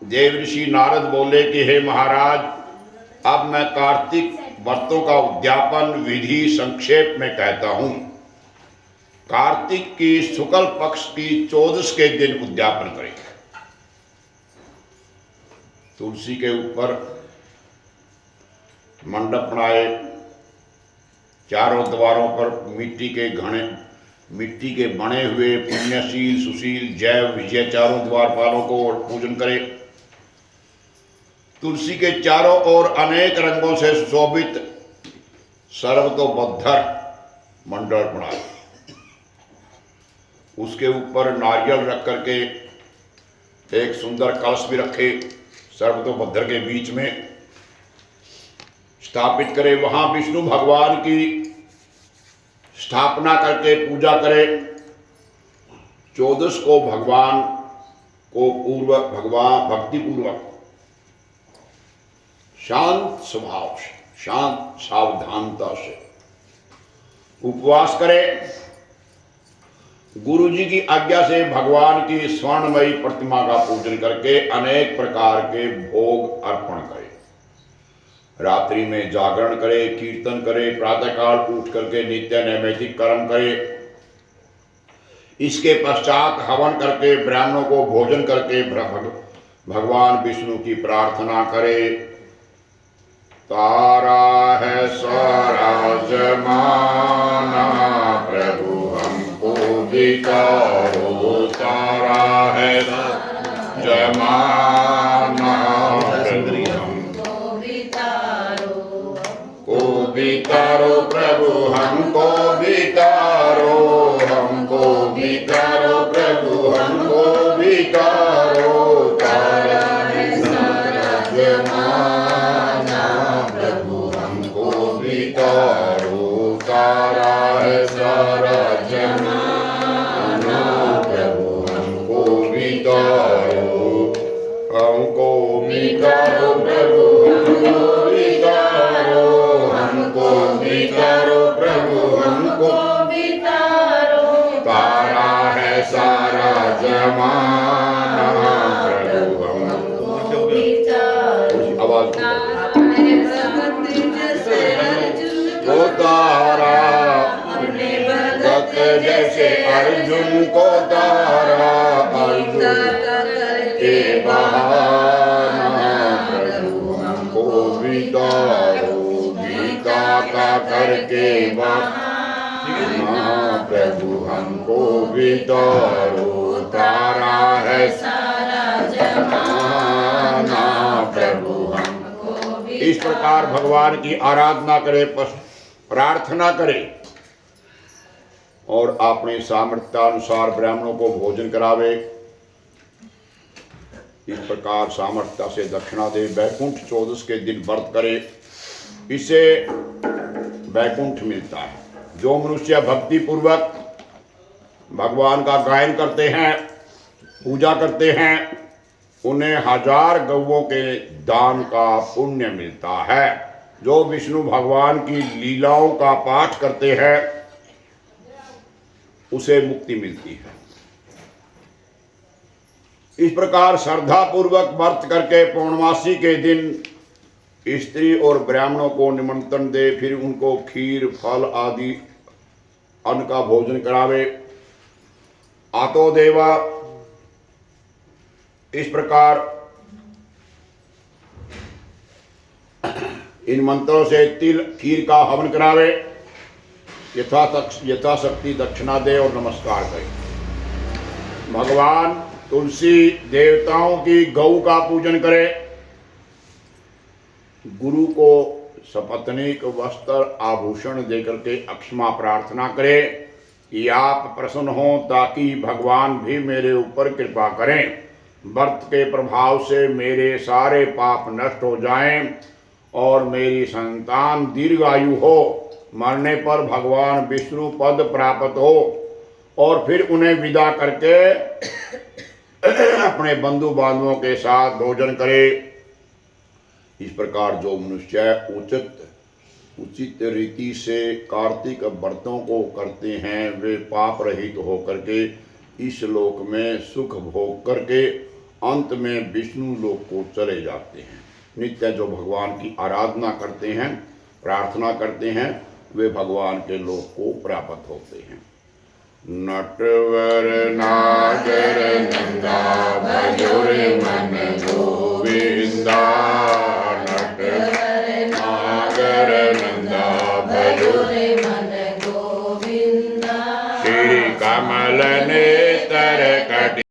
देव ऋषि नारद बोले कि हे महाराज, अब मैं कार्तिक व्रतों का उद्यापन विधि संक्षेप में कहता हूं। कार्तिक की शुक्ल पक्ष की 14 के दिन उद्यापन करें। तुलसी के ऊपर मंडप बनाए, चारों द्वारों पर मिट्टी के बने हुए पुण्यशील सुशील जैव विजय चारों द्वारपालों को पूजन करे। तुलसी के चारों ओर अनेक रंगों से सुशोभित सर्वतोभद्र मंडल बनाए। उसके ऊपर नारियल रख करके एक सुंदर कलश भी रखे, सर्वतोभद्र के बीच में स्थापित करे। वहां विष्णु भगवान की स्थापना करके पूजा करे। 14 को भगवान को भक्ति पूर्वक शांत स्वभाव से, शांत सावधानता से उपवास करे। गुरु जी की आज्ञा से भगवान की स्वर्णमयी प्रतिमा का पूजन करके अनेक प्रकार के भोग अर्पण करे। रात्रि में जागरण करे, कीर्तन करे, प्रातःकाल उठ करके नित्य नैमित्तिक कर्म करे। इसके पश्चात हवन करके ब्राह्मणों को भोजन करके भगवान विष्णु की प्रार्थना करे। तारा है सारा जमाना, प्रभु हमको बितारो। तारा है जमाना, बितारो प्रभु हमको बितारो, हमको बितारो प्रभु हमको बितारो। तारा है सारा जमाना, प्रभु हमको बितारो। तारा है सारा जमाना, प्रभु हमको बितारो। हमको बितारो प्रभु हमको बितारो, हमको बितारो प्रभु हमको बितारो। तारा है सारा जमाना, प्रभु हमको बितारो। आवाज को तारा भक्त जैसे अर्जुन को तारा, अर्जुन के बहाना प्रभु हमको बितारो। गीता का करके बहाना प्रभु हमको बितारो। तारा है सारा जमाना, प्रभु हमको। इस प्रकार भगवान की आराधना करे, प्रार्थना करे और अपने सामर्थ्यानुसार ब्राह्मणों को भोजन करावे। इस प्रकार सामर्थ्य से दक्षिणा दे, वैकुंठ 14 के दिन व्रत करे, इसे वैकुंठ मिलता है। जो मनुष्य भक्ति पूर्वक भगवान का गायन करते हैं, पूजा करते हैं, उन्हें 1000 गौओं के दान का पुण्य मिलता है। जो विष्णु भगवान की लीलाओं का पाठ करते हैं, उसे मुक्ति मिलती है। इस प्रकार श्रद्धा पूर्वक व्रत करके पूर्णमासी के दिन स्त्री और ब्राह्मणों को निमंत्रण दे, फिर उनको खीर फल आदि अन्न का भोजन करावे। आतो देवा, इस प्रकार इन मंत्रों से तिल खीर का हवन करावे। यथाशक्ति दक्षिणा दे और नमस्कार करे। भगवान तुलसी देवताओं की गौ का पूजन करे। गुरु को सपत्नीक वस्त्र आभूषण देकर के अक्षमा प्रार्थना करे कि आप प्रसन्न हो, ताकि भगवान भी मेरे ऊपर कृपा करें। व्रत के प्रभाव से मेरे सारे पाप नष्ट हो जाएं और मेरी संतान दीर्घायु हो, मरने पर भगवान विष्णु पद प्राप्त हो और फिर उन्हें विदा करके अपने बंधु बांधवों के साथ भोजन करे। इस प्रकार जो मनुष्य उचित रीति से कार्तिक व्रतों को करते हैं, वे पाप रहित होकर के इस लोक में सुख भोग करके अंत में विष्णु लोक को चले जाते हैं। नित्य जो भगवान की आराधना करते हैं, प्रार्थना करते हैं, वे भगवान के लोक को प्राप्त होते हैं। नटवर नागर नंदा